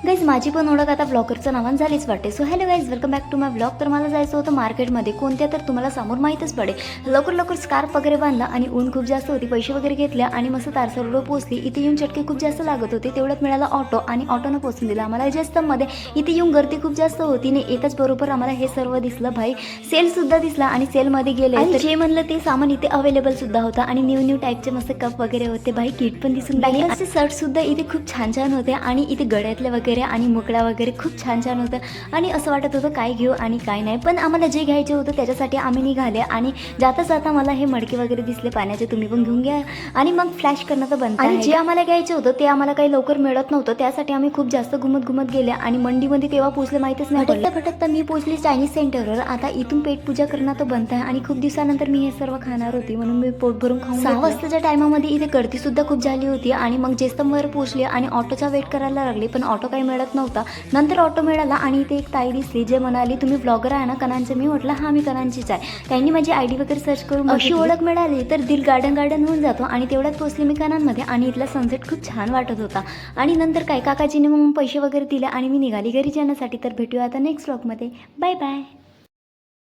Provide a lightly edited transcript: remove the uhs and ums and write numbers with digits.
Guys माझी पण ओळख आता ब्लॉगरचं नावानं झालीच वाटते. So hello guys, welcome back to my blog. तर मला जायचं होतं मार्केटमध्ये. कोणत्या तर तुम्हाला समोर माहीतच पडेल. लवकर स्कार्फ वगैरे बांधला आणि ऊन खूप जास्त होती. पैसे वगैरे घेतल्या आणि मस्त तारसर रोड पोहोचली. इथे येऊन चटके खूप जास्त लागत होते. तेवढ्यात मिळाला ऑटो आणि ऑटोनं पोहोचून दिला आम्हाला जस्तमध्ये. इथे येऊन गर्दी खूप जास्त होती. नाही येतच बरोबर आम्हाला हे सर्व दिसलं. भाई सेलसुद्धा दिसला आणि सेलमध्ये गेले आणि जे म्हणलं ते सामान इथे अवेलेबल सुद्धा होता आणि न्यू टाईपचे मस्त कप वगैरे होते. भाई किट पण दिसून लागले. असे शर्टसुद्धा इथे खूप छान छान होते आणि इथे गळ्यातले वगैरे आणि मुकड्या वगैरे खूप छान छान होतं आणि असं वाटत होतं काय घेऊ आणि काय नाही. पण आम्हाला जे घ्यायचे होतं त्याच्यासाठी आम्ही निघाले आणि जाता मला हे मडके वगैरे दिसले पाण्याचे, तुम्ही पण घेऊन घ्या. आणि मग फ्लॅश करणं तर बनतं आणि जे आम्हाला घ्यायचं होतं ते आम्हाला काही लवकर मिळत नव्हतं. त्यासाठी आम्ही खूप जास्त घुमत गेले आणि मंडीमध्ये तेव्हा पोहोचले माहीतच नाही. फटकता मी पोहोचली चायनीज सेंटरवर. आता इथून पेटपूजा करणं तर बनत आहे आणि खूप दिवसानंतर मी हे सर्व खाणार होती म्हणून मी पोट भरून खाऊन 6 वाजताच्या टायमामध्ये इथे गर्दी सुद्धा खूप झाली होती आणि मग जेस्तमवर पोहोचले आणि ऑटोचा वेट करायला लागले. पण ऑटो काही मिळत नव्हता. नंतर ऑटो मिळाला आणि इथे एक ताई दिसली जे म्हणाली तुम्ही ब्लॉगर आहे ना कनांचे. मी म्हटलं हां मी कनांचीच आहे. त्यांनी माझी आयडी वगैरे सर्च करून अशी ओळख मिळाली तर दिल गार्डन होऊन जातो आणि तेवढ्यात पोहोचली मी कनांमध्ये आणि इथला सनसेट खूप छान वाटत होता. आणि नंतर काय काकाजीने मग पैसे वगैरे दिले आणि मी निघाली घरी जाण्यासाठी. तर भेटूया आता नेक्स्ट ब्लॉगमध्ये. Bye bye.